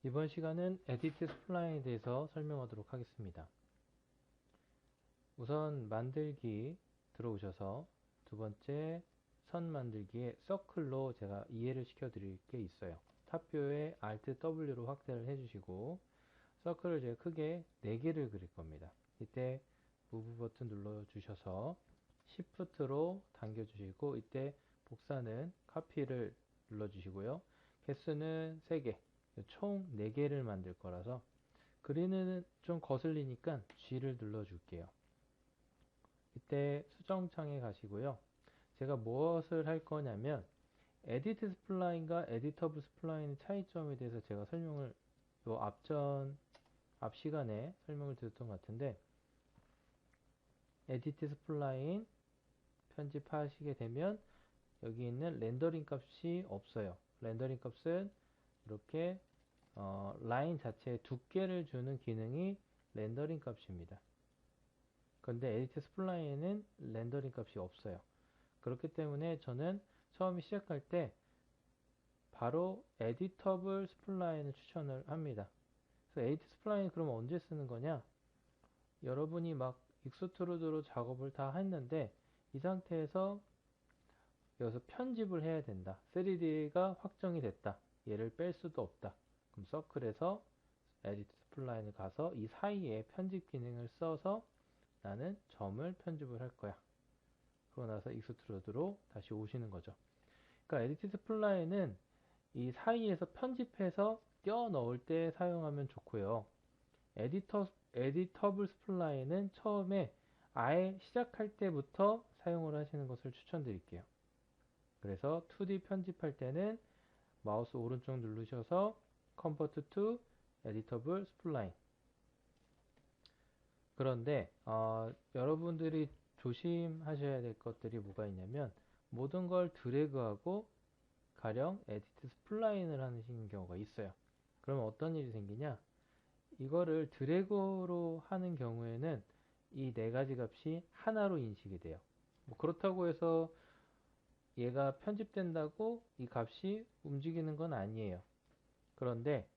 이번 시간은 에디트 스플라인에 대해서 설명하도록 하겠습니다. 우선 만들기 들어오셔서 두 번째 선 만들기에 서클로 제가 이해를 시켜 드릴 게 있어요. 탑뷰에 Alt W로 확대를 해주시고 서클을 제가 크게 4개를 그릴 겁니다. 이때 무브 버튼 눌러 주셔서 Shift로 당겨 주시고 이때 복사는 카피를 눌러 주시고요. 개수는 3개, 총 4개를 만들 거라서 그리는 좀 거슬리니까 G를 눌러 줄게요. 이때 수정창에 가시고요. 제가 무엇을 할 거냐면 에디트 스플라인과 에디터블 스플라인의 차이점에 대해서 제가 설명을 앞 시간에 설명을 드렸던 것 같은데, 에디트 스플라인 편집하시게 되면 여기 있는 렌더링 값이 없어요. 렌더링 값은 이렇게 라인 자체의 두께를 주는 기능이 렌더링 값입니다. 그런데 에디트 스플라인에는 렌더링 값이 없어요. 그렇기 때문에 저는 처음 시작할 때 바로 에디터블 스플라인을 추천을 합니다. 그래서 에디트 스플라인 그러면 언제 쓰는 거냐? 여러분이 막 익스트루드로 작업을 다 했는데 이 상태에서 여기서 편집을 해야 된다. 3D가 확정이 됐다. 얘를 뺄 수도 없다. 그럼 서클에서 에디트 스플라인을 가서 이 사이에 편집 기능을 써서 나는 점을 편집을 할 거야. 그러고 나서 익스트루드로 다시 오시는 거죠. 그러니까 에디트 스플라인은 이 사이에서 편집해서 껴 넣을 때 사용하면 좋고요. 에디터블 스플라인은 처음에 아예 시작할 때부터 사용을 하시는 것을 추천드릴게요. 그래서 2D 편집할 때는 마우스 오른쪽 누르셔서 Convert to Editable Spline. 그런데 여러분들이 조심하셔야 될 것들이 뭐가 있냐면 모든 걸 드래그하고 가령 에디트 스플라인을 하시는 경우가 있어요. 그러면 어떤 일이 생기냐? 이거를 드래그로 하는 경우에는 이 4가지 값이 하나로 인식이 돼요. 뭐 그렇다고 해서 얘가 편집된다고 이 값이 움직이는 건 아니에요. 그런데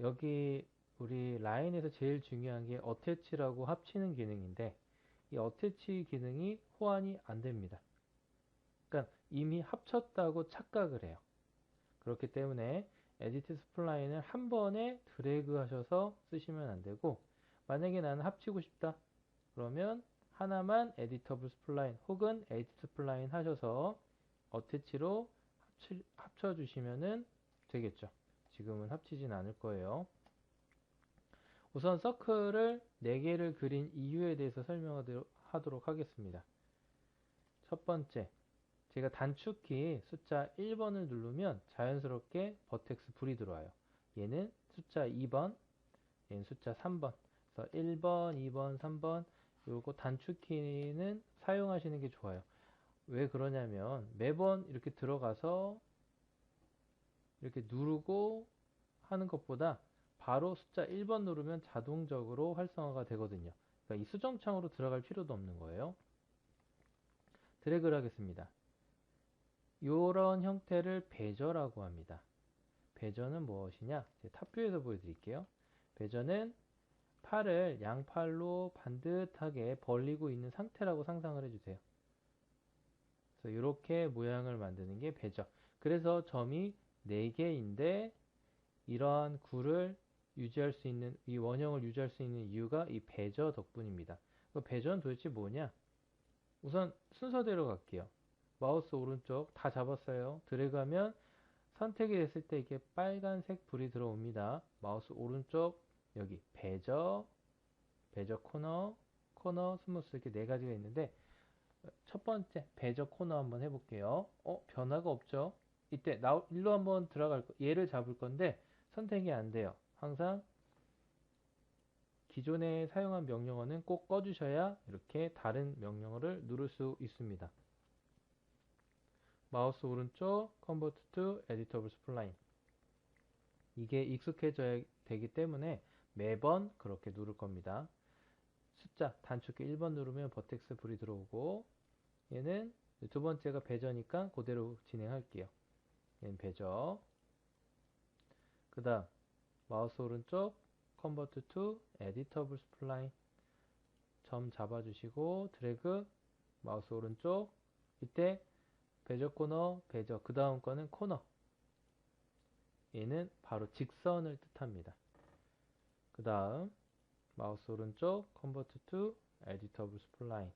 여기 우리 라인에서 제일 중요한 게 어태치라고 합치는 기능인데 이 어태치 기능이 호환이 안 됩니다. 그러니까 이미 합쳤다고 착각을 해요. 그렇기 때문에 에디트 스플라인을 한 번에 드래그 하셔서 쓰시면 안 되고, 만약에 나는 합치고 싶다 그러면 하나만 에디터블 스플라인 혹은 에디트 스플라인 하셔서 어태치로 합쳐 주시면 되겠죠. 지금은 합치진 않을 거예요. 우선 서클을 4개를 그린 이유에 대해서 설명하도록 하겠습니다. 첫 번째, 제가 단축키 숫자 1번을 누르면 자연스럽게 버텍스 불이 들어와요. 얘는 숫자 2번, 얘는 숫자 3번. 그래서 1번, 2번, 3번 요거 단축키는 사용하시는 게 좋아요. 왜 그러냐면 매번 이렇게 들어가서 이렇게 누르고 하는 것보다 바로 숫자 1번 누르면 자동적으로 활성화가 되거든요. 그러니까 이 수정창으로 들어갈 필요도 없는 거예요. 드래그를 하겠습니다. 이런 형태를 배저라고 합니다. 배저는 무엇이냐? 탑뷰에서 보여드릴게요. 배저는 팔을 양팔로 반듯하게 벌리고 있는 상태라고 상상을 해주세요. 그래서 이렇게 모양을 만드는 게 배저. 그래서 점이 4개인데 이러한 구를 유지할 수 있는, 이 원형을 유지할 수 있는 이유가 이 배저 덕분입니다. 그 배저는 도대체 뭐냐? 우선 순서대로 갈게요. 마우스 오른쪽 다 잡았어요. 드래그하면 선택이 됐을 때 이게 빨간색 불이 들어옵니다. 마우스 오른쪽 여기 배저, 배저 코너, 코너, 스무스 이렇게 4가지가 있는데 첫 번째 배저 코너 한번 해볼게요. 변화가 없죠? 이때 일로 한번 들어갈 거, 얘를 잡을 건데 선택이 안 돼요. 항상 기존에 사용한 명령어는 꼭 꺼주셔야 이렇게 다른 명령어를 누를 수 있습니다. 마우스 오른쪽 Convert to Editable Spline. 이게 익숙해져야 되기 때문에 매번 그렇게 누를 겁니다. 숫자 단축키 1번 누르면 버텍스 불이 들어오고, 얘는 두 번째가 배저니까 그대로 진행할게요. 얘는 배저. 그 다음 마우스 오른쪽 Convert to Editable Spline 점 잡아주시고 드래그 마우스 오른쪽 이때 베저 코너 베저 그 다음 거는 코너 얘는 바로 직선을 뜻합니다. 그 다음 마우스 오른쪽 Convert to Editable Spline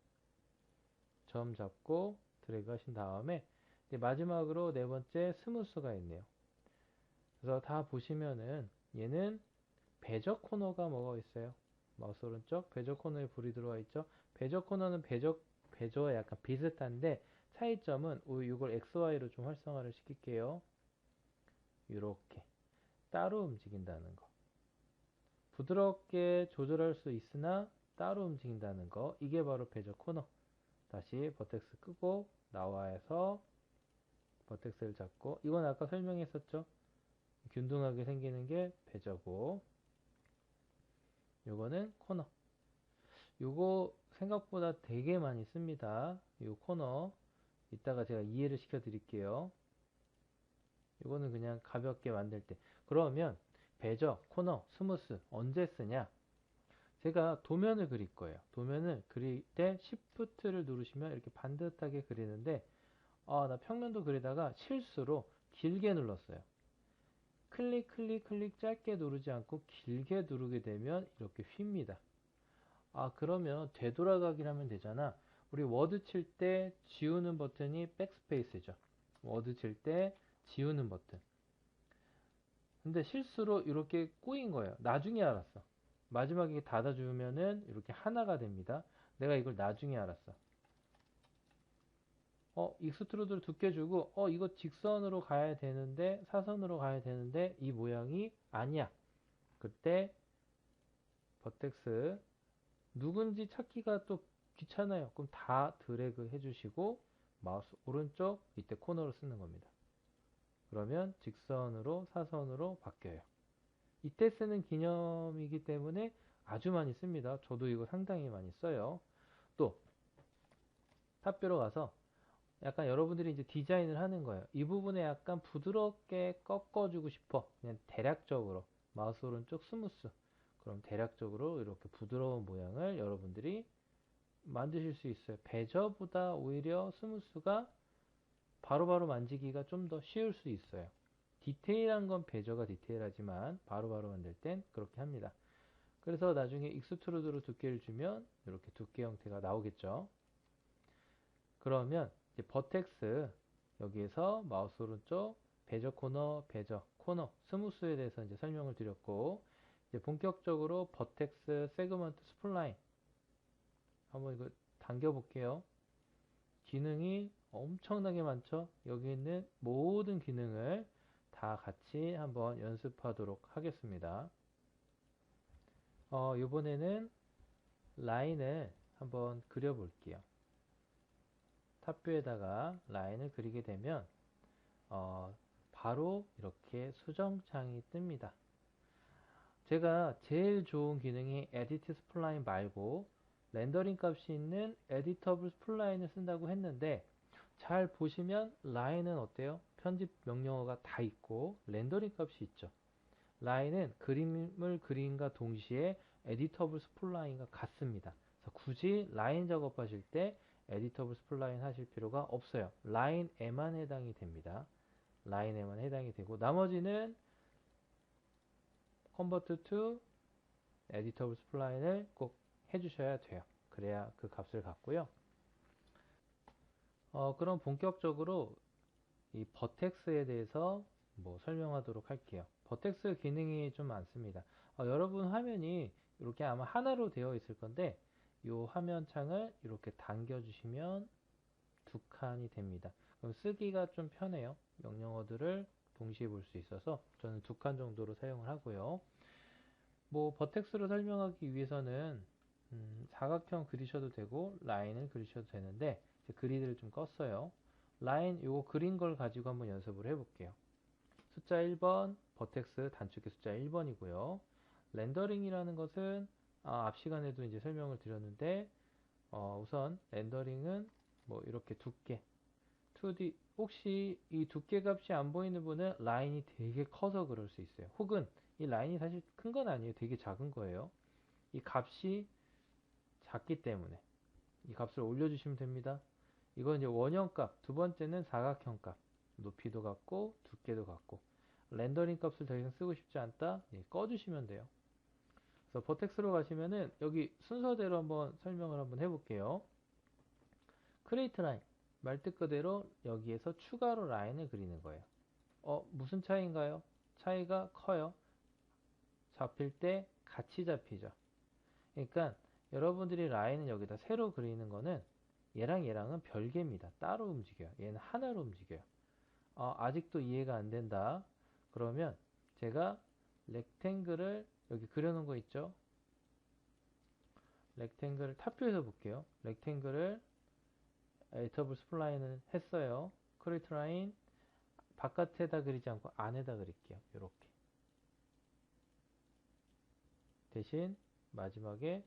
점 잡고 드래그 하신 다음에 이제 마지막으로 네 번째 스무스가 있네요. 그래서 다 보시면은 얘는 베저 코너가 뭐가 있어요? 마우스 오른쪽 베저 코너에 불이 들어와 있죠. 베저 코너는 베저와 약간 비슷한데 차이점은 이걸 XY로 좀 활성화를 시킬게요. 이렇게 따로 움직인다는 거. 부드럽게 조절할 수 있으나 따로 움직인다는 거. 이게 바로 베저 코너. 다시 버텍스 끄고 나와서 버텍스를 잡고 이건 아까 설명했었죠. 균등하게 생기는 게 베저고 요거는 코너. 요거 생각보다 되게 많이 씁니다. 요 코너 이따가 제가 이해를 시켜 드릴게요. 요거는 그냥 가볍게 만들 때. 그러면 베저, 코너, 스무스 언제 쓰냐? 제가 도면을 그릴 거예요. 도면을 그릴 때 Shift를 누르시면 이렇게 반듯하게 그리는데 나 평면도 그리다가 실수로 길게 눌렀어요. 클릭 짧게 누르지 않고 길게 누르게 되면 이렇게 휩니다. 그러면 되돌아가기를 하면 되잖아. 우리 워드 칠 때 지우는 버튼이 백스페이스죠. 워드 칠 때 지우는 버튼. 근데 실수로 이렇게 꼬인 거예요. 나중에 알았어. 마지막에 닫아주면은 이렇게 하나가 됩니다. 내가 이걸 나중에 알았어. 익스트루드를 두께 주고, 이거 직선으로 가야 되는데, 사선으로 가야 되는데, 이 모양이 아니야. 그때, 버텍스, 누군지 찾기가 또 귀찮아요. 그럼 다 드래그 해주시고, 마우스 오른쪽, 이때 코너로 쓰는 겁니다. 그러면 직선으로, 사선으로 바뀌어요. 이때 쓰는 기념이기 때문에 아주 많이 씁니다. 저도 이거 상당히 많이 써요. 또, 탑뷰로 가서, 약간 여러분들이 이제 디자인을 하는 거예요. 이 부분에 약간 부드럽게 꺾어주고 싶어. 그냥 대략적으로. 마우스 오른쪽 스무스. 그럼 대략적으로 이렇게 부드러운 모양을 여러분들이 만드실 수 있어요. 베저보다 오히려 스무스가 바로바로 만지기가 좀 더 쉬울 수 있어요. 디테일한 건 베저가 디테일하지만 바로바로 만들 땐 그렇게 합니다. 그래서 나중에 익스트루드로 두께를 주면 이렇게 두께 형태가 나오겠죠. 그러면 이제 버텍스 여기에서 마우스 오른쪽 베저 코너, 베저 코너, 스무스에 대해서 이제 설명을 드렸고 이제 본격적으로 버텍스 세그먼트 스플라인 한번 이거 당겨 볼게요. 기능이 엄청나게 많죠. 여기 있는 모든 기능을 다 같이 한번 연습하도록 하겠습니다. 이번에는 라인을 한번 그려 볼게요. 탑뷰에다가 라인을 그리게 되면 바로 이렇게 수정창이 뜹니다. 제가 제일 좋은 기능이 Edit Spline 말고 렌더링 값이 있는 Editable Spline을 쓴다고 했는데 잘 보시면 라인은 어때요? 편집 명령어가 다 있고 렌더링 값이 있죠. 라인은 그림을 그림과 동시에 Editable Spline과 같습니다. 그래서 굳이 라인 작업하실 때 에디터블 스플라인 하실 필요가 없어요. 라인에만 해당이 됩니다. 라인에만 해당이 되고 나머지는 Convert to Editable Spline을 꼭 해주셔야 돼요. 그래야 그 값을 갖고요. 그럼 본격적으로 이 버텍스에 대해서 설명하도록 할게요. 버텍스 기능이 좀 많습니다. 여러분 화면이 이렇게 아마 하나로 되어 있을 건데 이 화면 창을 이렇게 당겨 주시면 두 칸이 됩니다. 그럼 쓰기가 좀 편해요. 명령어들을 동시에 볼 수 있어서 저는 두 칸 정도로 사용을 하고요. 버텍스로 설명하기 위해서는 사각형 그리셔도 되고 라인을 그리셔도 되는데 그리드를 좀 껐어요. 라인 요거 그린 걸 가지고 한번 연습을 해볼게요. 숫자 1번 버텍스 단축키 숫자 1번이고요. 렌더링이라는 것은 앞 시간에도 이제 설명을 드렸는데 우선 렌더링은 이렇게 두께 2D 혹시 이 두께 값이 안 보이는 분은 라인이 되게 커서 그럴 수 있어요. 혹은 이 라인이 사실 큰 건 아니에요. 되게 작은 거예요. 이 값이 작기 때문에 이 값을 올려주시면 됩니다. 이건 이제 원형값, 두 번째는 사각형값, 높이도 같고 두께도 같고. 렌더링 값을 더 이상 쓰고 싶지 않다? 예, 꺼주시면 돼요. 그래서 버텍스로 가시면은 여기 순서대로 한번 설명을 한번 해볼게요. 크리에이트 라인, 말뜻 그대로 여기에서 추가로 라인을 그리는 거예요. 무슨 차이인가요? 차이가 커요. 잡힐 때 같이 잡히죠. 그러니까 여러분들이 라인을 여기다 세로 그리는 거는 얘랑 얘랑은 별개입니다. 따로 움직여요. 얘는 하나로 움직여요. 아직도 이해가 안 된다. 그러면 제가 렉탱글을 여기 그려놓은 거 있죠? 렉탱글을 탑뷰에서 볼게요. 렉탱글을 에디터블 스플라인을 했어요. 크리에이트 라인 바깥에다 그리지 않고 안에다 그릴게요. 이렇게. 대신 마지막에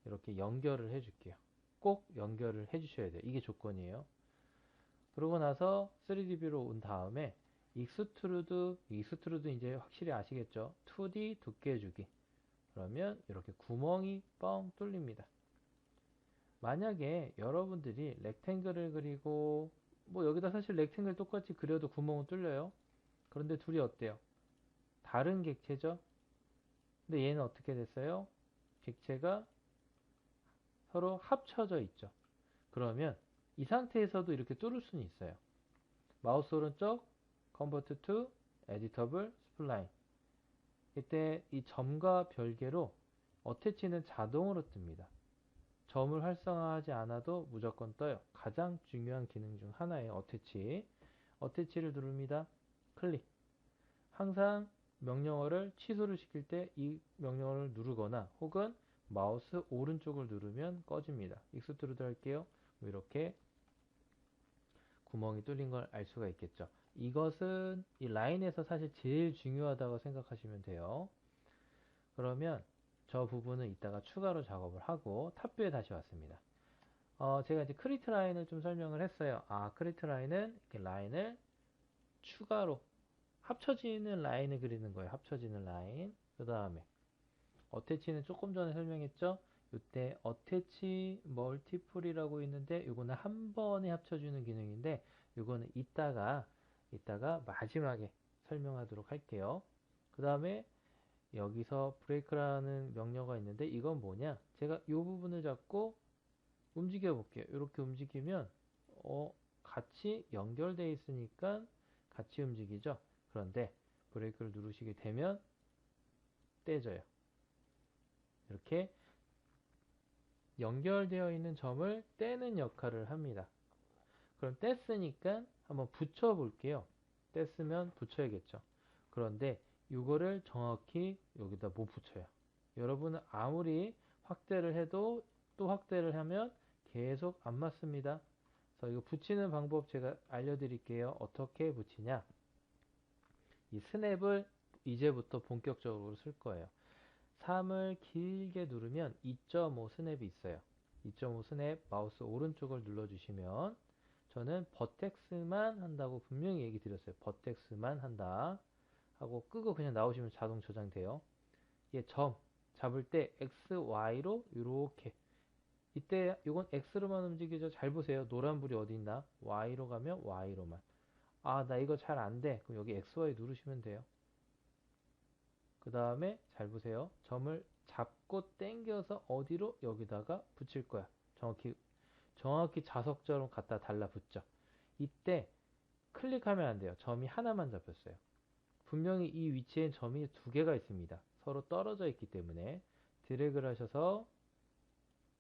이렇게 연결을 해줄게요. 꼭 연결을 해주셔야 돼요. 이게 조건이에요. 그러고 나서 3D뷰로 온 다음에 익스트루드 이제 확실히 아시겠죠? 2D 두께 주기. 그러면 이렇게 구멍이 뻥 뚫립니다. 만약에 여러분들이 렉탱글을 그리고 뭐 여기다 사실 렉탱글 똑같이 그려도 구멍은 뚫려요. 그런데 둘이 어때요? 다른 객체죠? 근데 얘는 어떻게 됐어요? 객체가 서로 합쳐져 있죠. 그러면 이 상태에서도 이렇게 뚫을 수는 있어요. 마우스 오른쪽 Convert to Editable Spline. 이때 이 점과 별개로 어태치는 자동으로 뜹니다. 점을 활성화하지 않아도 무조건 떠요. 가장 중요한 기능 중 하나예요. 어태치. 어태치를 누릅니다. 클릭. 항상 명령어를 취소를 시킬 때 이 명령어를 누르거나 혹은 마우스 오른쪽을 누르면 꺼집니다. 익스트루드 할게요. 이렇게 구멍이 뚫린 걸 알 수가 있겠죠. 이것은 이 라인에서 사실 제일 중요하다고 생각하시면 돼요. 그러면 저 부분은 이따가 추가로 작업을 하고 탑뷰에 다시 왔습니다. 제가 이제 크리에이트 라인을 좀 설명을 했어요. 크리에이트 라인은 이렇게 라인을 추가로 합쳐지는 라인을 그리는 거예요. 합쳐지는 라인. 그 다음에 어태치는 조금 전에 설명했죠. 이때 어태치 멀티플이라고 있는데 이거는 한 번에 합쳐주는 기능인데 이거는 이따가 마지막에 설명하도록 할게요. 그 다음에 여기서 브레이크라는 명령어가 있는데 이건 뭐냐? 제가 이 부분을 잡고 움직여 볼게요. 이렇게 움직이면 같이 연결되어 있으니까 같이 움직이죠. 그런데 브레이크를 누르시게 되면 떼져요. 이렇게 연결되어 있는 점을 떼는 역할을 합니다. 그럼 뗐으니까 한번 붙여 볼게요. 뗐으면 붙여야겠죠. 그런데 이거를 정확히 여기다 못 붙여요. 여러분은 아무리 확대를 해도 또 확대를 하면 계속 안 맞습니다. 그래서 이거 붙이는 방법 제가 알려드릴게요. 어떻게 붙이냐. 이 스냅을 이제부터 본격적으로 쓸 거예요. 3을 길게 누르면 2.5 스냅이 있어요. 2.5 스냅 마우스 오른쪽을 눌러주시면 저는 버텍스만 한다고 분명히 얘기 드렸어요. 버텍스만 한다 하고 끄고 그냥 나오시면 자동 저장돼요. 이게 점 잡을 때 X, Y로 이렇게 이때 이건 X로만 움직이죠. 잘 보세요. 노란불이 어디 있나? Y로 가면 Y로만. 나 이거 잘 안 돼. 그럼 여기 X, Y 누르시면 돼요. 그 다음에 잘 보세요. 점을 잡고 당겨서 어디로? 여기다가 붙일 거야. 정확히 자석처럼 갖다 달라붙죠. 이때 클릭하면 안 돼요. 점이 하나만 잡혔어요. 분명히 이 위치엔 점이 두 개가 있습니다. 서로 떨어져 있기 때문에 드래그를 하셔서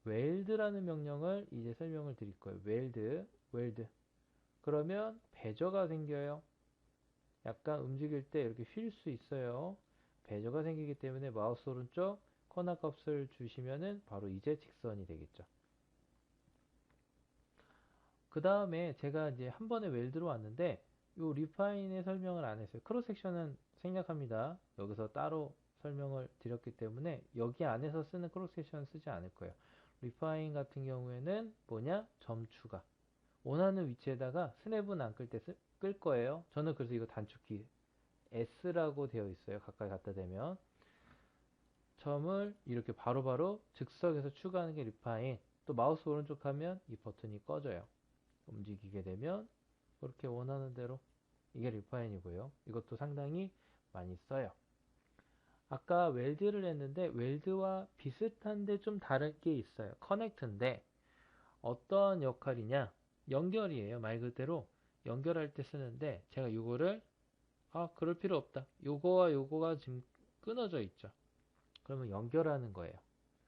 웰드라는 명령을 이제 설명을 드릴 거예요. 웰드. 그러면 배저가 생겨요. 약간 움직일 때 이렇게 휠 수 있어요. 배저가 생기기 때문에 마우스 오른쪽 코너 값을 주시면은 바로 이제 직선이 되겠죠. 그 다음에 제가 이제 한 번에 웰드로 왔는데 요 리파인의 설명을 안 했어요. 크로스 섹션은 생략합니다. 여기서 따로 설명을 드렸기 때문에 여기 안에서 쓰는 크로스 섹션은 쓰지 않을 거예요. 리파인 같은 경우에는 뭐냐? 점 추가. 원하는 위치에다가 스냅은 안 끌 때 끌 거예요. 저는 그래서 이거 단축키 S라고 되어 있어요. 가까이 갖다 대면. 점을 이렇게 바로바로 즉석에서 추가하는 게 리파인. 또 마우스 오른쪽 하면 이 버튼이 꺼져요. 움직이게 되면 그렇게 원하는 대로 이게 리파인이고요. 이것도 상당히 많이 써요. 아까 웰드를 했는데 웰드와 비슷한데 좀 다른 게 있어요. 커넥트인데 어떤 역할이냐? 연결이에요. 말 그대로 연결할 때 쓰는데 제가 이거를 그럴 필요 없다. 요거와 요거가 지금 끊어져 있죠. 그러면 연결하는 거예요.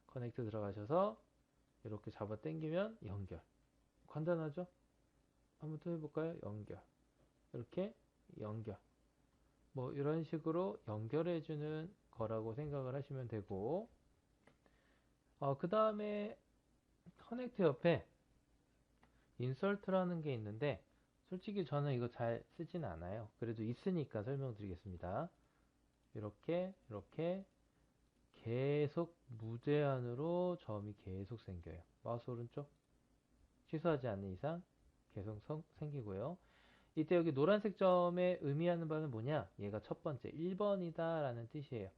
커넥트 들어가셔서 이렇게 잡아 당기면 연결. 간단하죠? 한번 또 해볼까요? 연결. 이렇게 연결. 뭐 이런 식으로 연결해주는 거라고 생각을 하시면 되고 그 다음에 커넥트 옆에 인설트라는 게 있는데 솔직히 저는 이거 잘 쓰진 않아요. 그래도 있으니까 설명드리겠습니다. 이렇게 계속 무제한으로 점이 계속 생겨요. 마우스 오른쪽 취소하지 않는 이상 계속 생기고요. 이때 여기 노란색 점에 의미하는 바는 뭐냐? 얘가 첫 번째 1번이다 라는 뜻이에요.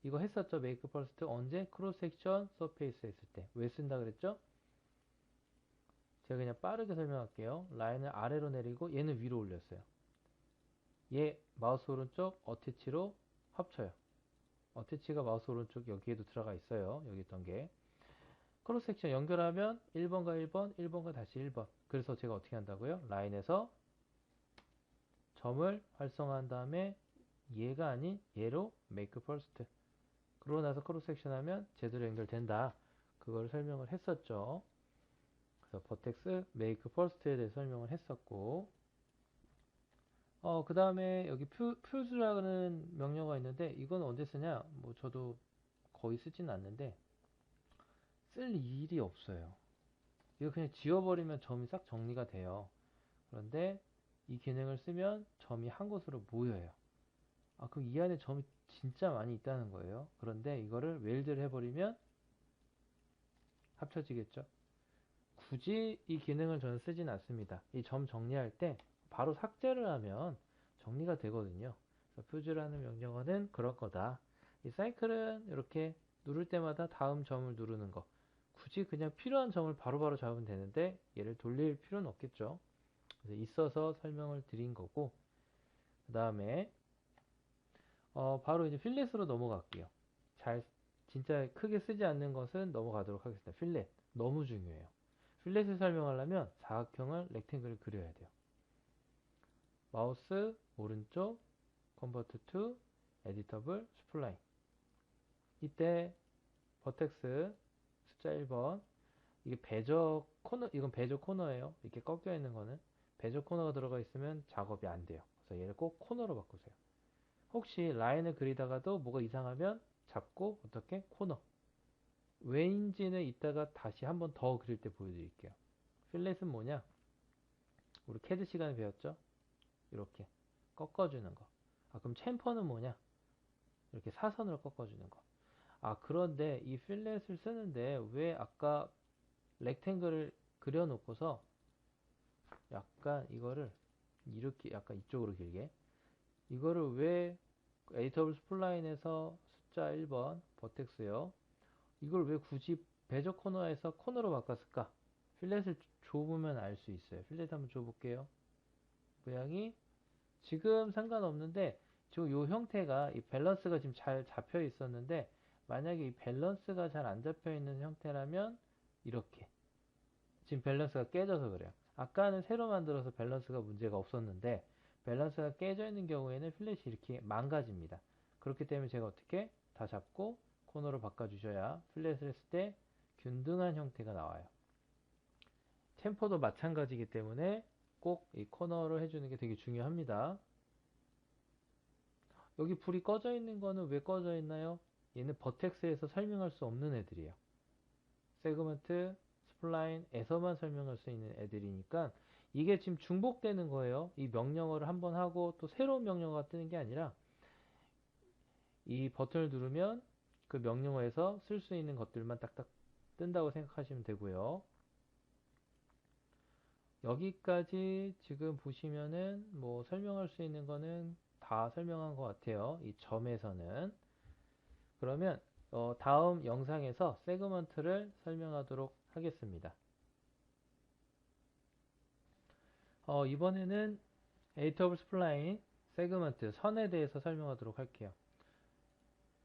이거 했었죠? 메이크 퍼스트 언제? 크로스 섹션 서페이스 했을 때. 왜 쓴다 그랬죠? 제가 그냥 빠르게 설명할게요. 라인을 아래로 내리고 얘는 위로 올렸어요. 얘 마우스 오른쪽 어태치로 합쳐요. 어태치가 마우스 오른쪽 여기에도 들어가 있어요. 여기 있던 게. 크로스 섹션 연결하면 1번과 1번, 1번과 다시 1번. 그래서 제가 어떻게 한다고요? 라인에서 점을 활성화한 다음에 얘가 아닌 얘로 make first. 그러고 나서 크로스 섹션 하면 제대로 연결된다. 그걸 설명을 했었죠. 그래서 버텍스 make first에 대해 설명을 했었고 그 다음에 여기 퓨즈라는 명령어가 있는데 이건 언제 쓰냐? 뭐 저도 거의 쓰진 않는데 쓸 일이 없어요. 이거 그냥 지워버리면 점이 싹 정리가 돼요. 그런데 이 기능을 쓰면 점이 한 곳으로 모여요. 그럼 이 안에 점이 진짜 많이 있다는 거예요. 그런데 이거를 웰드를 해버리면 합쳐지겠죠. 굳이 이 기능을 저는 쓰진 않습니다. 이 점 정리할 때 바로 삭제를 하면 정리가 되거든요. 퓨즈라는 명령어는 그럴 거다. 이 사이클은 이렇게 누를 때마다 다음 점을 누르는 거. 굳이 그냥 필요한 점을 바로바로 잡으면 되는데 얘를 돌릴 필요는 없겠죠. 그래서 있어서 설명을 드린 거고 그 다음에 바로 이제 필렛으로 넘어갈게요. 진짜 크게 쓰지 않는 것은 넘어가도록 하겠습니다. 필렛 너무 중요해요. 필렛을 설명하려면 사각형을 렉탱글을 그려야 돼요. 마우스 오른쪽 Convert to Editable Spline. 이때 버텍스 숫자 1번 이게 배적 코너, 이건 배적 코너예요. 이렇게 꺾여 있는 거는 배적 코너가 들어가 있으면 작업이 안 돼요. 그래서 얘를 꼭 코너로 바꾸세요. 혹시 라인을 그리다가도 뭐가 이상하면 잡고 어떻게 코너. 왜인지는 이따가 다시 한번 더 그릴 때 보여드릴게요. 필렛은 뭐냐? 우리 캐드 시간에 배웠죠? 이렇게 꺾어주는 거. 그럼 챔퍼는 뭐냐? 이렇게 사선으로 꺾어주는 거. 그런데 이 필렛을 쓰는데 왜 아까 렉탱글을 그려놓고서 약간 이거를 이렇게 약간 이쪽으로 길게 이거를 왜 에디터블 스플라인에서 숫자 1번 버텍스요. 이걸 왜 굳이 배적 코너에서 코너로 바꿨을까? 필렛을 좁으면 알 수 있어요. 필렛 한번 줘볼게요. 모양이 지금 상관없는데 지금 이 형태가 이 밸런스가 지금 잘 잡혀 있었는데 만약에 이 밸런스가 잘 안 잡혀 있는 형태라면 이렇게 지금 밸런스가 깨져서 그래요. 아까는 새로 만들어서 밸런스가 문제가 없었는데 밸런스가 깨져 있는 경우에는 필렛이 이렇게 망가집니다. 그렇기 때문에 제가 어떻게 다 잡고 코너로 바꿔주셔야 필렛을 했을 때 균등한 형태가 나와요. 템포도 마찬가지이기 때문에 꼭 이 코너를 해주는 게 되게 중요합니다. 여기 불이 꺼져 있는 거는 왜 꺼져 있나요? 얘는 버텍스에서 설명할 수 없는 애들이에요. 세그먼트 스플라인에서만 설명할 수 있는 애들이니까 이게 지금 중복되는 거예요. 이 명령어를 한번 하고 또 새로운 명령어가 뜨는 게 아니라 이 버튼을 누르면 그 명령어에서 쓸 수 있는 것들만 딱딱 뜬다고 생각하시면 되고요. 여기까지 지금 보시면은 뭐 설명할 수 있는 거는 다 다 설명한 것 같아요. 이 점에서는. 그러면 다음 영상에서 세그먼트를 설명하도록 하겠습니다. 이번에는 에이트 오브 스플라인 세그먼트 선에 대해서 설명하도록 할게요.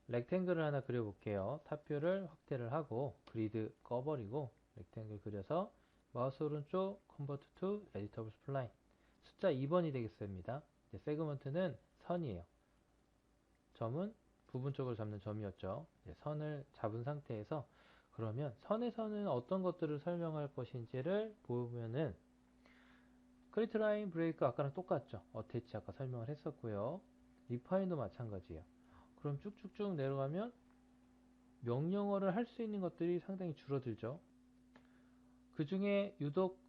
렉탱글을 하나 그려볼게요. 탑뷰를 확대를 하고 그리드 꺼버리고 렉탱글 그려서 마우스 오른쪽 컨버트 투 에디터 오브 스플라인 숫자 2번이 되겠습니다. 세그먼트는 선이에요. 점은 부분 쪽으로 잡는 점이었죠. 선을 잡은 상태에서 그러면 선에서는 어떤 것들을 설명할 것인지를 보면은 크리트 라인 브레이크 아까랑 똑같죠. 어태치 아까 설명을 했었고요. 리파인도 마찬가지예요. 그럼 쭉쭉쭉 내려가면 명령어를 할 수 있는 것들이 상당히 줄어들죠. 그 중에 유독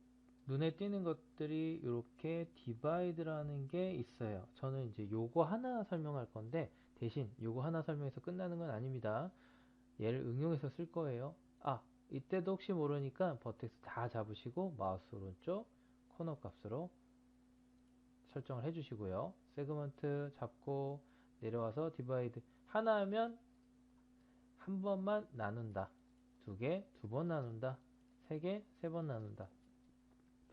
눈에 띄는 것들이 이렇게 디바이드라는 게 있어요. 저는 이제 요거 하나 설명할 건데 대신 요거 하나 설명해서 끝나는 건 아닙니다. 얘를 응용해서 쓸 거예요. 이때도 혹시 모르니까 버텍스 다 잡으시고 마우스 오른쪽 코너 값으로 설정을 해주시고요. 세그먼트 잡고 내려와서 디바이드 하나 하면 한 번만 나눈다. 두 개, 두 번 나눈다. 세 개, 세 번 나눈다.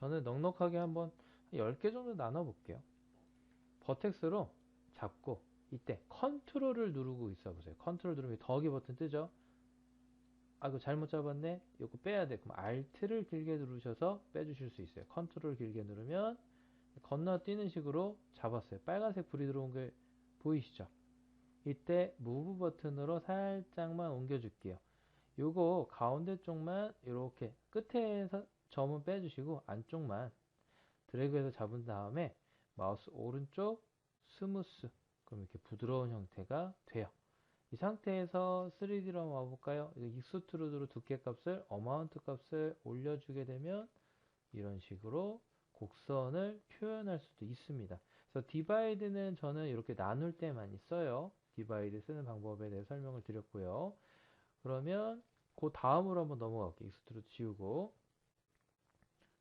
저는 넉넉하게 한번 10개 정도 나눠볼게요. 버텍스로 잡고 이때 컨트롤을 누르고 있어 보세요. 컨트롤 누르면 더하기 버튼 뜨죠? 이거 잘못 잡았네? 이거 빼야 돼. 그럼 Alt를 길게 누르셔서 빼주실 수 있어요. 컨트롤 길게 누르면 건너뛰는 식으로 잡았어요. 빨간색 불이 들어온 게 보이시죠? 이때 무브 버튼으로 살짝만 옮겨줄게요. 요거 가운데 쪽만 이렇게 끝에서 점은 빼주시고 안쪽만 드래그해서 잡은 다음에 마우스 오른쪽 스무스 그럼 이렇게 부드러운 형태가 돼요. 이 상태에서 3D로 한번 와볼까요? 익스트루드로 두께 값을 어마운트 값을 올려주게 되면 이런 식으로 곡선을 표현할 수도 있습니다. 그래서 디바이드는 저는 이렇게 나눌 때만 써요. 디바이드 쓰는 방법에 대해 설명을 드렸고요. 그러면 그 다음으로 한번 넘어갈게요. 익스트루드 지우고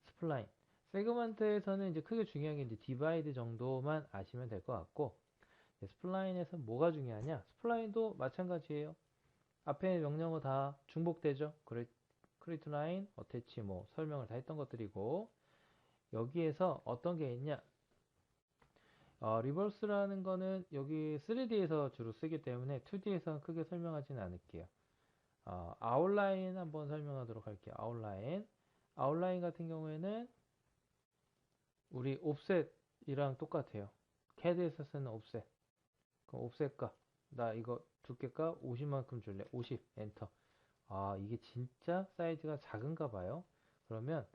스플라인 세그먼트에서는 이제 크게 중요한 게 이제 디바이드 정도만 아시면 될 것 같고 스플라인에서 뭐가 중요하냐? 스플라인도 마찬가지예요. 앞에 명령어 다 중복되죠. 크리트 라인, 어태치 뭐 설명을 다 했던 것들이고 여기에서 어떤 게 있냐? 리버스라는 거는 여기 3D에서 주로 쓰기 때문에 2D에서는 크게 설명하지는 않을게요. 아웃라인 한번 설명하도록 할게요. 아웃라인 같은 경우에는 우리 옵셋이랑 똑같아요. CAD에서 쓰는 옵셋. 그럼 옵셋가 나 이거 두께가 50만큼 줄래. 50 엔터. 이게 진짜 사이즈가 작은가 봐요. 그러면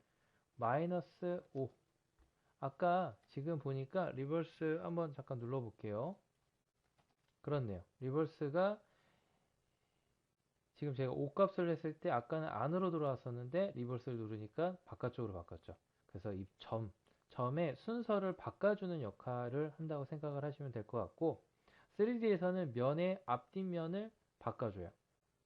마이너스 5. 아까 지금 보니까 리버스 한번 잠깐 눌러볼게요. 그렇네요. 리버스가 지금 제가 5 값을 했을 때 아까는 안으로 들어왔었는데 리버스를 누르니까 바깥쪽으로 바꿨죠. 그래서 이 점의 순서를 바꿔주는 역할을 한다고 생각을 하시면 될 것 같고 3D에서는 면의 앞뒷면을 바꿔줘요.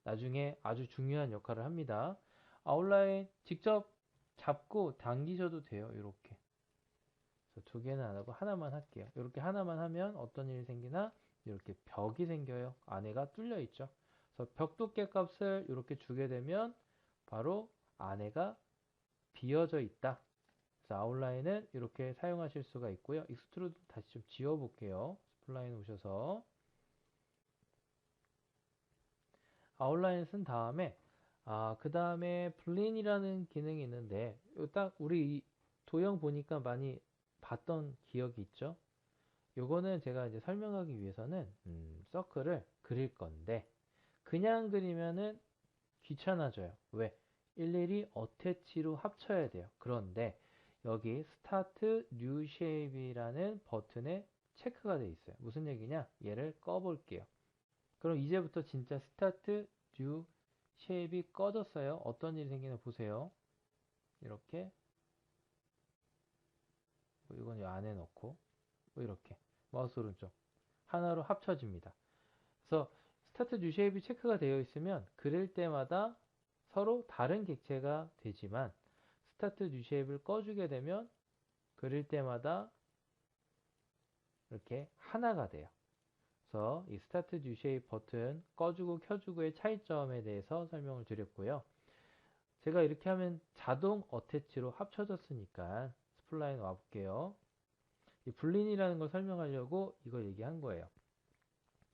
나중에 아주 중요한 역할을 합니다. 아웃라인 직접 잡고 당기셔도 돼요. 이렇게. 그래서 두 개는 안 하고 하나만 할게요. 이렇게 하나만 하면 어떤 일이 생기나 이렇게 벽이 생겨요. 안에가 뚫려 있죠. 그래서 벽 두께 값을 이렇게 주게 되면 바로 안에가 비어져 있다. 그래서 아웃라인은 이렇게 사용하실 수가 있고요. 익스트루드 다시 좀 지워 볼게요. 스플라인 오셔서 아웃라인 쓴 다음에 그 다음에 블린이라는 기능이 있는데 딱 우리 도형 보니까 많이 봤던 기억이 있죠. 요거는 제가 이제 설명하기 위해서는 서클을 그릴 건데 그냥 그리면은 귀찮아져요. 왜? 일일이 어태치로 합쳐야 돼요. 그런데 여기 스타트 뉴 쉐입이라는 버튼에 체크가 되어 있어요. 무슨 얘기냐? 얘를 꺼 볼게요. 그럼 이제부터 진짜 스타트 뉴 쉐입이 꺼졌어요. 어떤 일이 생기나 보세요. 이렇게 이건 이 안에 넣고 이렇게 마우스 오른쪽 하나로 합쳐집니다. 그래서 스타트 뉴 쉐입이 체크가 되어 있으면 그릴 때마다 서로 다른 객체가 되지만 스타트 뉴 쉐입을 꺼주게 되면 그릴 때마다 이렇게 하나가 돼요. 그래서 이 스타트 뉴 쉐입 버튼 꺼주고 켜주고의 차이점에 대해서 설명을 드렸고요. 제가 이렇게 하면 자동 어태치로 합쳐졌으니까 스플라인 와볼게요. 이 불린이라는 걸 설명하려고 이걸 얘기한 거예요.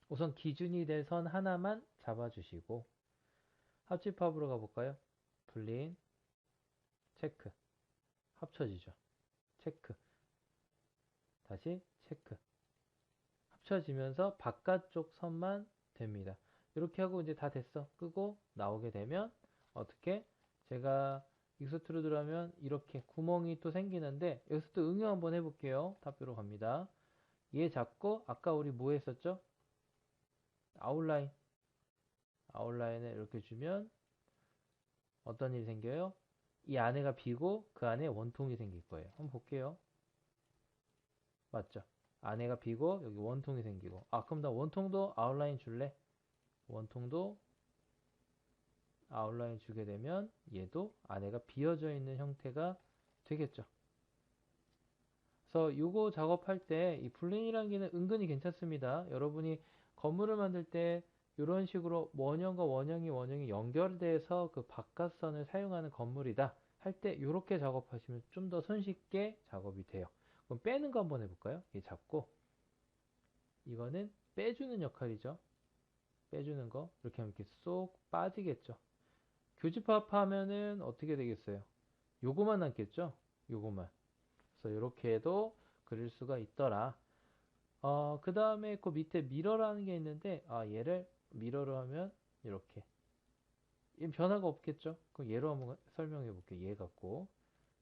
우선 기준이 될 선 하나만 잡아주시고 합집합으로 가볼까요? 불린 체크 합쳐지죠. 체크 다시 체크 합쳐지면서 바깥쪽 선만 됩니다. 이렇게 하고 이제 다 됐어. 끄고 나오게 되면 어떻게 제가 익스트루드를 하면 이렇게 구멍이 또 생기는데 여기서 또 응용 한번 해볼게요. 탑뷰로 갑니다. 얘 잡고 아까 우리 뭐 했었죠? 아웃라인을 이렇게 주면 어떤 일이 생겨요? 이 안에가 비고 그 안에 원통이 생길 거예요. 한번 볼게요. 맞죠? 안에가 비고 여기 원통이 생기고 그럼 나 원통도 아웃라인 줄래? 원통도 아웃라인 주게 되면 얘도 안에가 비어져 있는 형태가 되겠죠. 그래서 요거 작업할 때 이 불린이라는 게는 은근히 괜찮습니다. 여러분이 건물을 만들 때 이런 식으로 원형과 원형이 연결돼서 그 바깥선을 사용하는 건물이다 할 때 이렇게 작업하시면 좀 더 손쉽게 작업이 돼요. 그럼 빼는 거 한번 해볼까요? 이 잡고 이거는 빼주는 역할이죠. 빼주는 거 이렇게 하면 이렇게 쏙 빠지겠죠. 교집합하면은 어떻게 되겠어요? 요거만 남겠죠? 요거만. 그래서 이렇게 해도 그릴 수가 있더라. 그 다음에 그 밑에 미러라는 게 있는데, 얘를 미러로 하면 이렇게. 변화가 없겠죠? 그럼 얘로 한번 설명해 볼게요. 얘 갖고.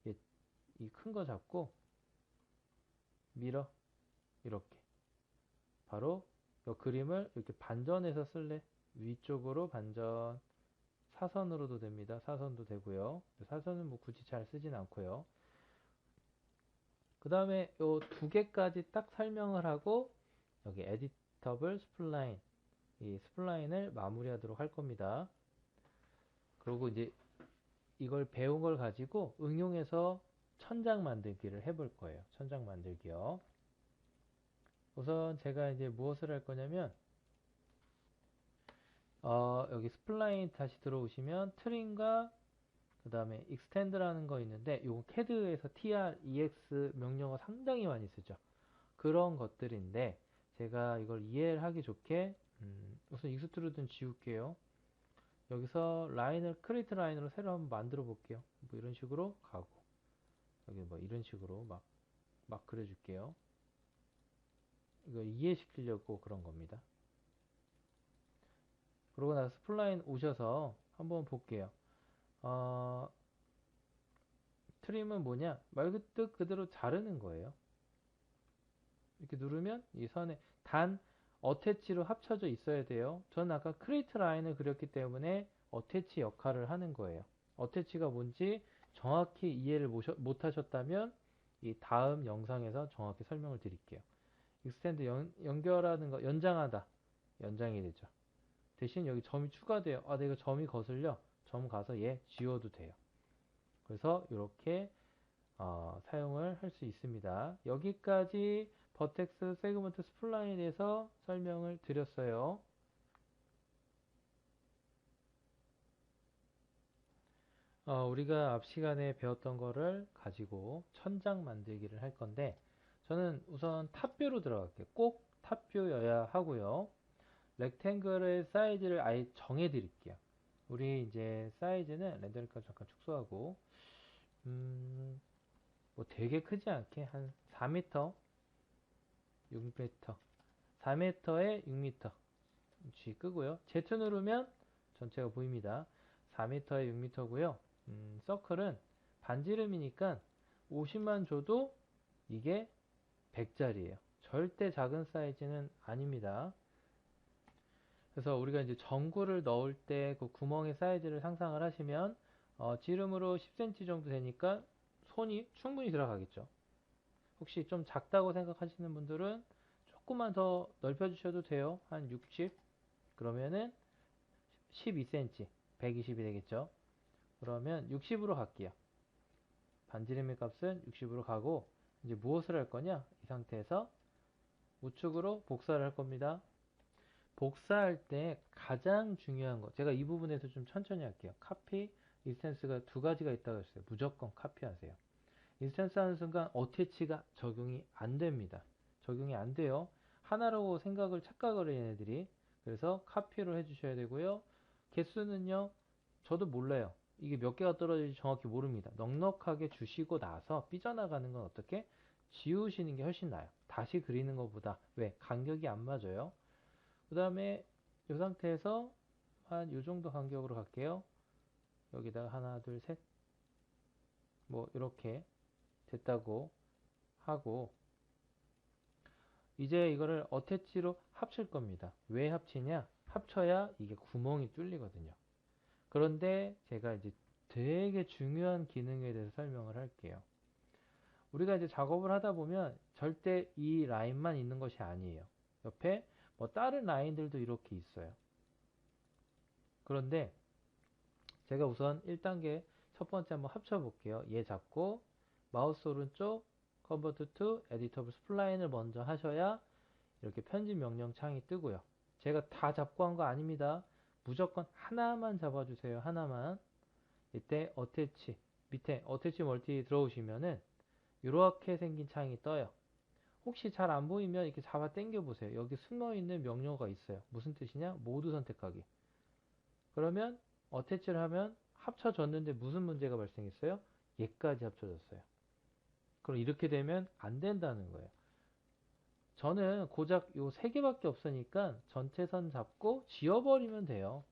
이 큰 거 잡고, 미러. 이렇게. 바로 이 그림을 이렇게 반전해서 쓸래? 위쪽으로 반전. 사선으로도 됩니다. 사선도 되고요. 사선은 뭐 굳이 잘 쓰진 않고요. 그 다음에 요 두 개까지 딱 설명을 하고 여기 에디터블 스플라인 이 스플라인을 마무리하도록 할 겁니다. 그리고 이제 이걸 배운 걸 가지고 응용해서 천장 만들기를 해볼 거예요. 천장 만들기요. 우선 제가 이제 무엇을 할 거냐면 여기 스플라인 다시 들어오시면 트림과 그 다음에 익스텐드라는 거 있는데 이거 CAD에서 TR-EX 명령어 상당히 많이 쓰죠. 그런 것들인데 제가 이걸 이해를 하기 좋게 우선 익스트루드는 지울게요. 여기서 라인을 크리에이트 라인으로 새로 한번 만들어 볼게요. 뭐 이런 식으로 가고 여기 뭐 이런 식으로 막 그려줄게요. 이거 이해시키려고 그런 겁니다. 그러고 나서 스플라인 오셔서 한번 볼게요. 트림은 뭐냐? 말 그대로 자르는 거예요. 이렇게 누르면 이 선에 단 어태치로 합쳐져 있어야 돼요. 저는 아까 크리에이트 라인을 그렸기 때문에 어태치 역할을 하는 거예요. 어태치가 뭔지 정확히 이해를 못 하셨다면 이 다음 영상에서 정확히 설명을 드릴게요. 익스텐드 연결하는 거 연장하다 연장이 되죠. 대신 여기 점이 추가돼요. 내가 점이 거슬려. 점 가서 얘 지워도 돼요. 그래서 이렇게 사용을 할 수 있습니다. 여기까지 버텍스 세그먼트 스플라인에 대해서 설명을 드렸어요. 우리가 앞 시간에 배웠던 거를 가지고 천장 만들기를 할 건데 저는 우선 탑뷰로 들어갈게요. 꼭 탑뷰여야 하고요. 렉탱글의 사이즈를 아예 정해 드릴게요. 우리 이제 사이즈는 렌더링까지 잠깐 축소하고 뭐 되게 크지 않게 한 4m 6m 4m에 6m G 끄고요. Z 누르면 전체가 보입니다. 4m에 6m고요. 서클은 반지름이니까 50만 줘도 이게 100짜리예요. 절대 작은 사이즈는 아닙니다. 그래서 우리가 이제 전구를 넣을 때 그 구멍의 사이즈를 상상을 하시면 지름으로 10cm 정도 되니까 손이 충분히 들어가겠죠. 혹시 좀 작다고 생각하시는 분들은 조금만 더 넓혀 주셔도 돼요. 한 60. 그러면은 12cm, 120이 되겠죠. 그러면 60으로 갈게요. 반지름의 값은 60으로 가고 이제 무엇을 할 거냐? 이 상태에서 우측으로 복사를 할 겁니다. 복사할 때 가장 중요한 거, 제가 이 부분에서 좀 천천히 할게요. 카피, 인스턴스가 두 가지가 있다고 했어요. 무조건 카피하세요. 인스턴스 하는 순간 어태치가 적용이 안 됩니다. 적용이 안 돼요. 하나라고 착각을 해 얘네들이. 그래서 카피를 해주셔야 되고요. 개수는요, 저도 몰라요. 이게 몇 개가 떨어질지 정확히 모릅니다. 넉넉하게 주시고 나서 삐져나가는 건 어떻게? 지우시는 게 훨씬 나아요. 다시 그리는 것보다. 왜? 간격이 안 맞아요. 그 다음에 이 상태에서 한 이 정도 간격으로 갈게요. 여기다가 하나, 둘, 셋. 뭐, 이렇게 됐다고 하고, 이제 이거를 어태치로 합칠 겁니다. 왜 합치냐? 합쳐야 이게 구멍이 뚫리거든요. 그런데 제가 이제 되게 중요한 기능에 대해서 설명을 할게요. 우리가 이제 작업을 하다 보면 절대 이 라인만 있는 것이 아니에요. 옆에 뭐 다른 라인들도 이렇게 있어요. 그런데 제가 우선 1단계 첫 번째 한번 합쳐 볼게요. 얘 잡고 마우스 오른쪽 Convert to Editable Spline을 먼저 하셔야 이렇게 편집 명령 창이 뜨고요. 제가 다 잡고 한 거 아닙니다. 무조건 하나만 잡아주세요. 하나만. 이때 어태치 밑에 어태치 멀티 들어오시면은 이렇게 생긴 창이 떠요. 혹시 잘 안 보이면 이렇게 잡아 당겨 보세요. 여기 숨어 있는 명령어가 있어요. 무슨 뜻이냐? 모두 선택하기. 그러면 어태치를 하면 합쳐졌는데 무슨 문제가 발생했어요? 얘까지 합쳐졌어요. 그럼 이렇게 되면 안 된다는 거예요. 저는 고작 요 세 개밖에 없으니까 전체선 잡고 지워버리면 돼요.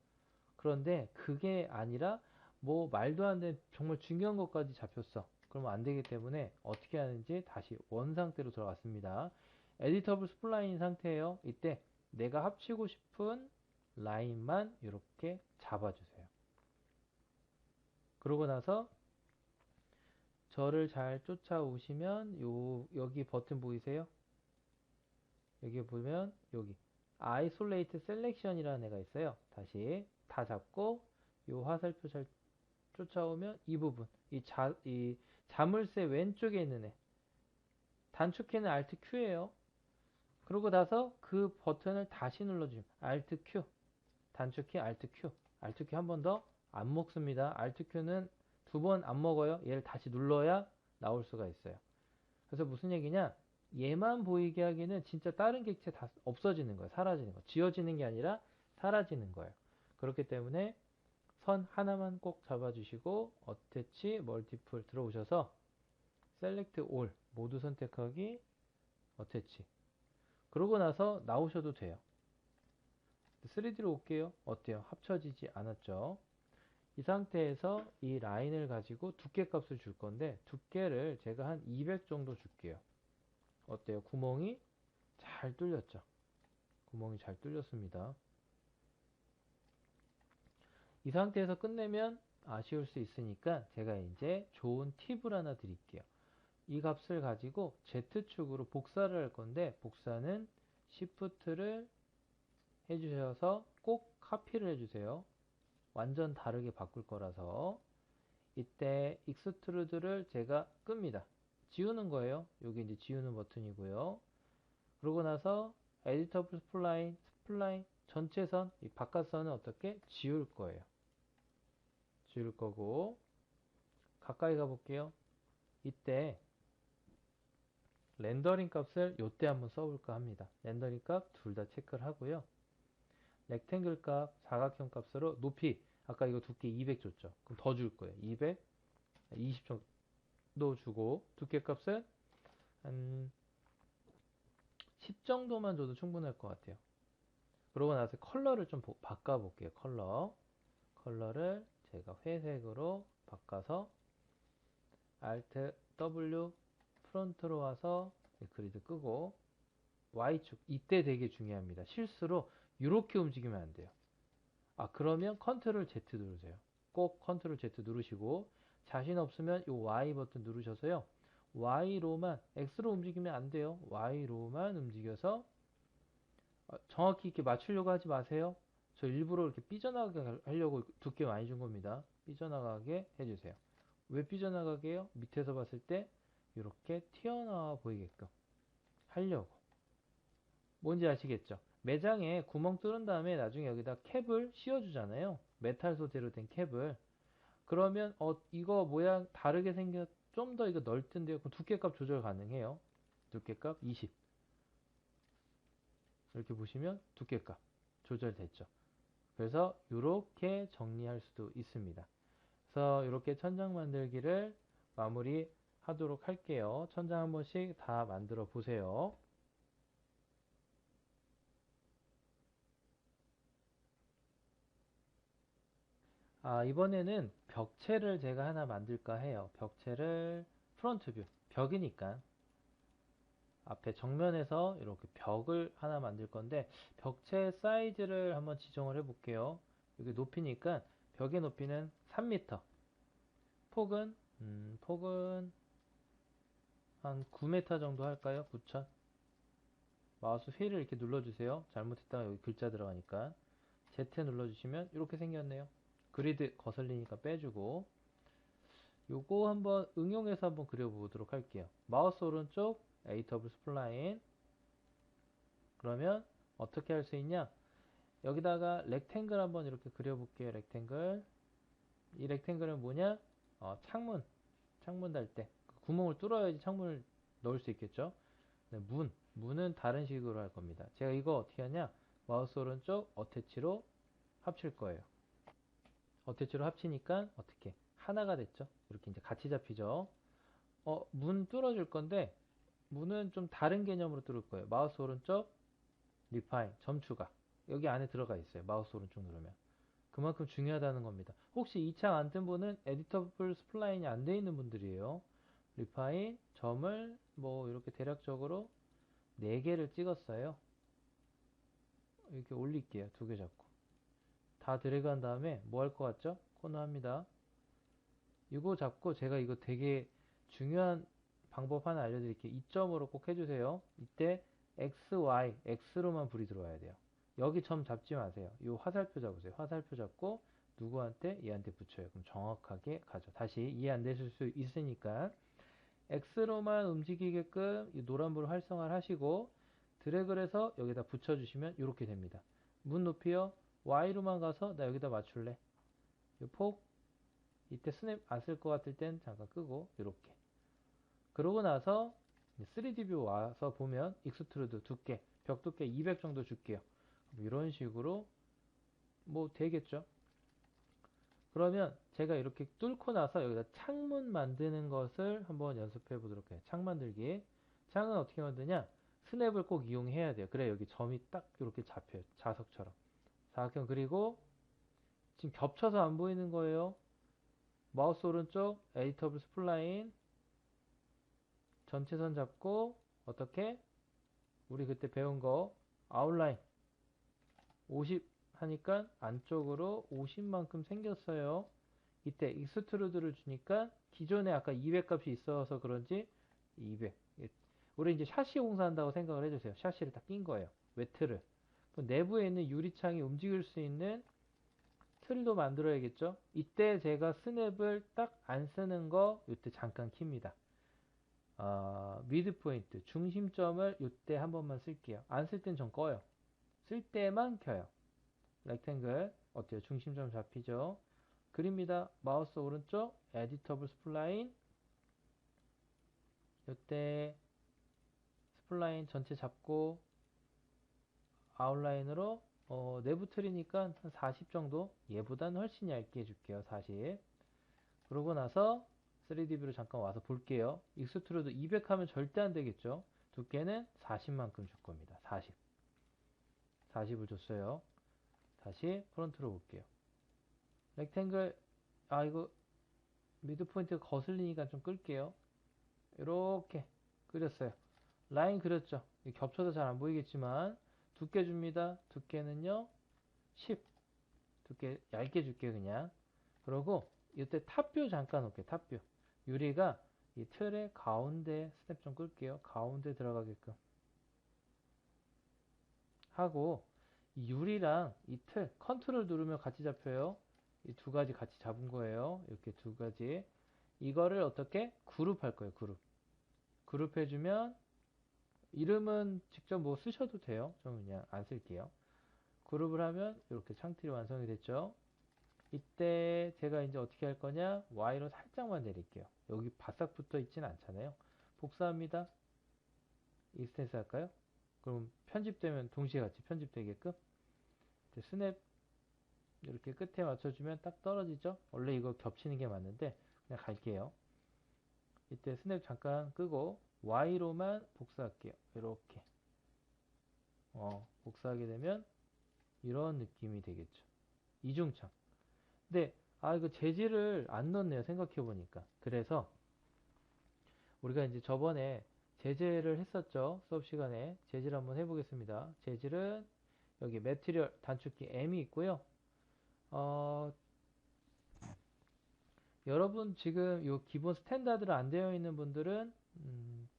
그런데 그게 아니라 뭐 말도 안 되는 정말 중요한 것까지 잡혔어. 그러면 안 되기 때문에 어떻게 하는지 다시 원 상태로 들어갔습니다. 에디터블 스플라인 상태예요. 이때 내가 합치고 싶은 라인만 이렇게 잡아주세요. 그러고 나서 저를 잘 쫓아오시면 여기 버튼 보이세요? 여기 보면 여기 Isolate Selection이라는 애가 있어요. 다시 다 잡고 요 화살표 잘 쫓아오면 이 부분 이 자물쇠 왼쪽에 있는 애 단축키는 Alt Q예요. 그러고 나서 그 버튼을 다시 눌러주면 Alt Q 단축키 Alt Q Alt Q 한 번 더 안 먹습니다. Alt Q는 두 번 안 먹어요. 얘를 다시 눌러야 나올 수가 있어요. 그래서 무슨 얘기냐? 얘만 보이게 하기는 진짜 다른 객체 다 없어지는 거예요. 사라지는 거. 지워지는 게 아니라 사라지는 거예요. 그렇기 때문에 선 하나만 꼭 잡아주시고 어태치 멀티플 들어오셔서 셀렉트 올 모두 선택하기 어태치 그러고 나서 나오셔도 돼요. 3D로 올게요. 어때요? 합쳐지지 않았죠? 이 상태에서 이 라인을 가지고 두께 값을 줄 건데 두께를 제가 한 200 정도 줄게요. 어때요? 구멍이 잘 뚫렸죠? 구멍이 잘 뚫렸습니다. 이 상태에서 끝내면 아쉬울 수 있으니까 제가 이제 좋은 팁을 하나 드릴게요. 이 값을 가지고 Z축으로 복사를 할 건데 복사는 Shift를 해주셔서 꼭 카피를 해주세요. 완전 다르게 바꿀 거라서 이때 익스트루드를 제가 끕니다. 지우는 거예요. 여기 이제 지우는 버튼이고요. 그러고 나서 에디터블 스플라인 전체선 이 바깥선은 어떻게 지울 거예요. 지울 거고 가까이 가볼게요. 이때 렌더링 값을 요때 한번 써볼까 합니다. 렌더링 값 둘 다 체크를 하고요. 렉탱글 값, 사각형 값으로 높이 아까 이거 두께 200 줬죠. 그럼 더 줄 거예요. 200, 20 정도 주고 두께 값은 한 10 정도만 줘도 충분할 것 같아요. 그러고 나서 컬러를 좀 바꿔볼게요. 컬러를 제가 회색으로 바꿔서 Alt W 프론트로 와서 그리드 끄고 Y축 이때 되게 중요합니다. 실수로 이렇게 움직이면 안 돼요. 그러면 컨트롤 Z 누르세요. 꼭 컨트롤 Z 누르시고 자신 없으면 이 Y 버튼 누르셔서요. Y로만 X로 움직이면 안 돼요. Y로만 움직여서 정확히 이렇게 맞추려고 하지 마세요. 저 일부러 이렇게 삐져나가게 하려고 두께 많이 준 겁니다. 삐져나가게 해주세요. 왜 삐져나가게 해요? 밑에서 봤을 때 이렇게 튀어나와 보이게끔 하려고. 뭔지 아시겠죠? 매장에 구멍 뚫은 다음에 나중에 여기다 캡을 씌워주잖아요. 메탈 소재로 된 캡을. 그러면 이거 모양 다르게 생겨 좀 더 이거 넓던데요. 그럼 두께값 조절 가능해요. 두께값 20. 이렇게 보시면 두께값 조절됐죠. 그래서 이렇게 정리할 수도 있습니다. 그래서 이렇게 천장 만들기를 마무리 하도록 할게요. 천장 한 번씩 다 만들어 보세요. 이번에는 벽체를 제가 하나 만들까 해요. 벽체를 프론트 뷰, 벽이니까 앞에 정면에서 이렇게 벽을 하나 만들 건데 벽체 사이즈를 한번 지정을 해 볼게요. 여기 높이니까 벽의 높이는 3m, 폭은 한 9m 정도 할까요? 9천. 마우스 휠을 이렇게 눌러주세요. 잘못했다가 여기 글자 들어가니까 Z 눌러주시면 이렇게 생겼네요. 그리드 거슬리니까 빼주고 요거 한번 응용해서 한번 그려보도록 할게요. 마우스 오른쪽 A 더블 스플라인. 그러면 어떻게 할 수 있냐? 여기다가 렉탱글 한번 이렇게 그려볼게요. 렉탱글. 이 렉탱글은 뭐냐? 창문 달 때 구멍을 뚫어야지 창문을 넣을 수 있겠죠. 네, 문은 다른 식으로 할 겁니다. 제가 이거 어떻게 하냐? 마우스 오른쪽 어태치로 합칠 거예요. 어태치로 합치니까 어떻게 하나가 됐죠? 이렇게 이제 같이 잡히죠. 문 뚫어줄 건데 문은 좀 다른 개념으로 뚫을 거예요. 마우스 오른쪽 리파인 점 추가 여기 안에 들어가 있어요. 마우스 오른쪽 누르면 그만큼 중요하다는 겁니다. 혹시 이 창 안 뜬 분은 에디터블 스플라인이 안 돼 있는 분들이에요. 리파인 점을 뭐 이렇게 대략적으로 4개를 찍었어요. 이렇게 올릴게요. 2개 잡고 다 드래그 한 다음에 뭐 할 것 같죠? 코너 합니다. 이거 잡고 제가 이거 되게 중요한 방법 하나 알려드릴게요. 이점으로 꼭 해주세요. 이때 X, Y, X로만 불이 들어와야 돼요. 여기 점 잡지 마세요. 이 화살표 잡으세요. 화살표 잡고 누구한테? 얘한테 붙여요. 그럼 정확하게 가죠. 다시 이해 안 되실 수 있으니까 X로만 움직이게끔 이 노란불 활성화를 하시고 드래그를 해서 여기다 붙여주시면 이렇게 됩니다. 문 높이요. Y로만 가서 나 여기다 맞출래. 이 폭 이때 스냅 안 쓸 것 같을 땐 잠깐 끄고 이렇게 그러고 나서 3D 뷰 와서 보면 익스트루드 두께 벽 두께 200 정도 줄게요. 이런 식으로 뭐 되겠죠. 그러면 제가 이렇게 뚫고 나서 여기다 창문 만드는 것을 한번 연습해 보도록 해요. 창 만들기. 창은 어떻게 만드냐? 스냅을 꼭 이용해야 돼요. 그래 여기 점이 딱 이렇게 잡혀요. 자석처럼. 사각형 그리고 지금 겹쳐서 안 보이는 거예요. 마우스 오른쪽 에디터블 스플라인 전체선 잡고 어떻게? 우리 그때 배운 거 아웃라인 50 하니까 안쪽으로 50만큼 생겼어요. 이때 익스트루드를 주니까 기존에 아까 200 값이 있어서 그런지 200. 우리 이제 샤시 공사한다고 생각을 해주세요. 샤시를 딱 낀 거예요. 외틀을. 내부에 있는 유리창이 움직일 수 있는 틀도 만들어야겠죠. 이때 제가 스냅을 딱 안 쓰는 거 이때 잠깐 킵니다. 미드 포인트 중심점을 이때 한 번만 쓸게요. 안 쓸 땐 전 꺼요. 쓸 때만 켜요. 렉탱글 어때요? 중심점 잡히죠? 그립니다. 마우스 오른쪽 에디터블 스플라인 이때 스플라인 전체 잡고 아웃라인으로 내부 틀이니까 한 40 정도 얘보다는 훨씬 얇게 해줄게요. 40 그러고 나서 3D 뷰로 잠깐 와서 볼게요. 익스트루드 200 하면 절대 안 되겠죠. 두께는 40만큼 줄 겁니다. 40을 줬어요. 다시 프론트로 볼게요. 렉탱글 이거 미드 포인트가 거슬리니까 좀 끌게요. 이렇게 그렸어요. 라인 그렸죠. 겹쳐서 잘 안 보이겠지만 두께 줍니다. 두께는요 10 두께 얇게 줄게요. 그냥 그러고 이때 탑뷰 잠깐 놓을게요. 탑뷰 유리가 이 틀의 가운데 스냅 좀 끌게요. 가운데 들어가게끔 하고 이 유리랑 이 틀 컨트롤 누르면 같이 잡혀요. 이 두 가지 같이 잡은 거예요. 이렇게 두 가지 이거를 어떻게 그룹 할 거예요. 그룹 해주면 이름은 직접 뭐 쓰셔도 돼요. 저는 그냥 안 쓸게요. 그룹을 하면 이렇게 창틀이 완성이 됐죠. 이때 제가 이제 어떻게 할 거냐? Y로 살짝만 내릴게요. 여기 바싹 붙어 있진 않잖아요. 복사합니다. 익스텐스 할까요? 그럼 편집되면 동시에 같이 편집되게끔 스냅 이렇게 끝에 맞춰주면 딱 떨어지죠? 원래 이거 겹치는 게 맞는데 그냥 갈게요. 이때 스냅 잠깐 끄고 Y로만 복사할게요. 이렇게 복사하게 되면 이런 느낌이 되겠죠. 이중창. 근데 이거 재질을 안 넣었네요. 생각해보니까. 그래서 우리가 이제 저번에 재질을 했었죠. 수업 시간에 재질 한번 해보겠습니다. 재질은 여기 매트리얼 단축키 M이 있고요. 여러분 지금 요 기본 스탠다드로 안 되어 있는 분들은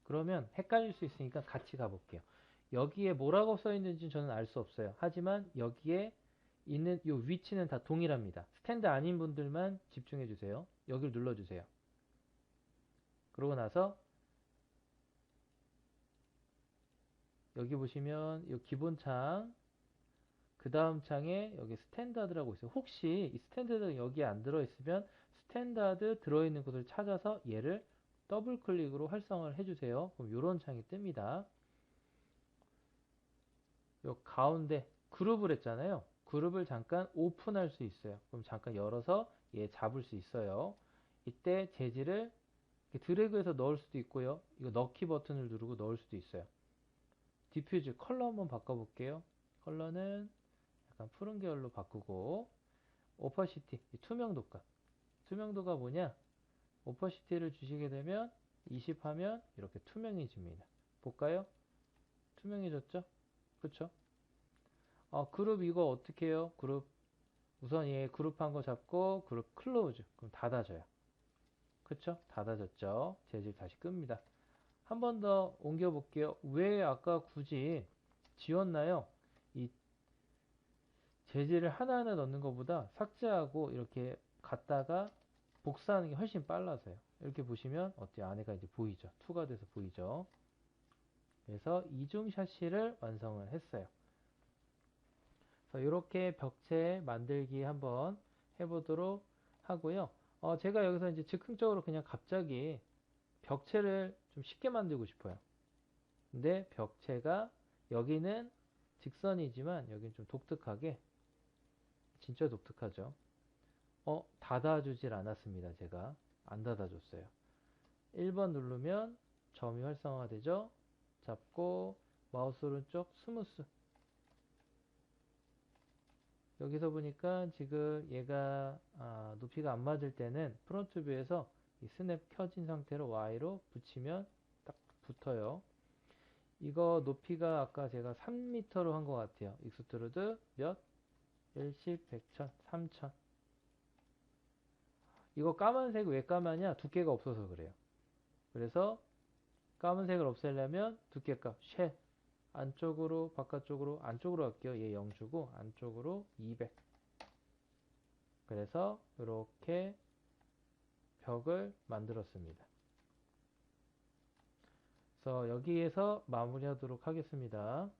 그러면 헷갈릴 수 있으니까 같이 가볼게요. 여기에 뭐라고 써 있는지 저는 알 수 없어요. 하지만 여기에 있는 요 위치는 다 동일합니다. 스탠드 아닌 분들만 집중해 주세요. 여기를 눌러 주세요. 그러고 나서 여기 보시면 요 기본 창, 그 다음 창에 여기 스탠다드라고 있어요. 혹시 이 스탠다드가 여기에 안 들어있으면 스탠다드 들어있는 곳을 찾아서 얘를 더블 클릭으로 활성화를 해주세요. 그럼 이런 창이 뜹니다. 요 가운데 그룹을 했잖아요. 그룹을 잠깐 오픈할 수 있어요. 그럼 잠깐 열어서 얘 잡을 수 있어요. 이때 재질을 드래그해서 넣을 수도 있고요. 이거 넣기 버튼을 누르고 넣을 수도 있어요. 디퓨즈 컬러 한번 바꿔볼게요. 컬러는 약간 푸른 계열로 바꾸고 오퍼시티 투명도가 뭐냐? 오퍼시티를 주시게 되면 20 하면 이렇게 투명해집니다. 볼까요? 투명해졌죠? 그쵸? 그룹 이거 어떻게 해요? 그룹 우선 얘 그룹한 거 잡고 그룹 클로즈 그럼 닫아져요. 그쵸? 닫아졌죠? 재질 다시 끕니다. 한 번 더 옮겨 볼게요. 왜 아까 굳이 지웠나요? 이 재질을 하나하나 넣는 것보다 삭제하고 이렇게 갖다가 복사하는 게 훨씬 빨라서요. 이렇게 보시면 어때요? 안에가 이제 보이죠? 투가 돼서 보이죠? 그래서 이중 샤시를 완성을 했어요. 그래서 이렇게 벽체 만들기 한번 해보도록 하고요. 제가 여기서 이제 즉흥적으로 그냥 갑자기 벽체를 좀 쉽게 만들고 싶어요. 근데 벽체가 여기는 직선이지만 여기는 좀 독특하게 진짜 독특하죠. 닫아주질 않았습니다. 제가 안 닫아줬어요. 1번 누르면 점이 활성화되죠. 잡고 마우스 오른쪽 스무스. 여기서 보니까 지금 얘가 높이가 안 맞을 때는 프론트 뷰에서 이 스냅 켜진 상태로 Y로 붙이면 딱 붙어요. 이거 높이가 아까 제가 3m로 한 것 같아요. 익스트루드 몇? 10, 100, 1000, 3000. 이거 까만색 왜 까마냐? 두께가 없어서 그래요. 그래서 까만색을 없애려면 두께값 쉘 안쪽으로 바깥쪽으로 안쪽으로 할게요. 얘 0 주고 안쪽으로 200. 그래서 이렇게 벽을 만들었습니다. 그래서 여기에서 마무리하도록 하겠습니다.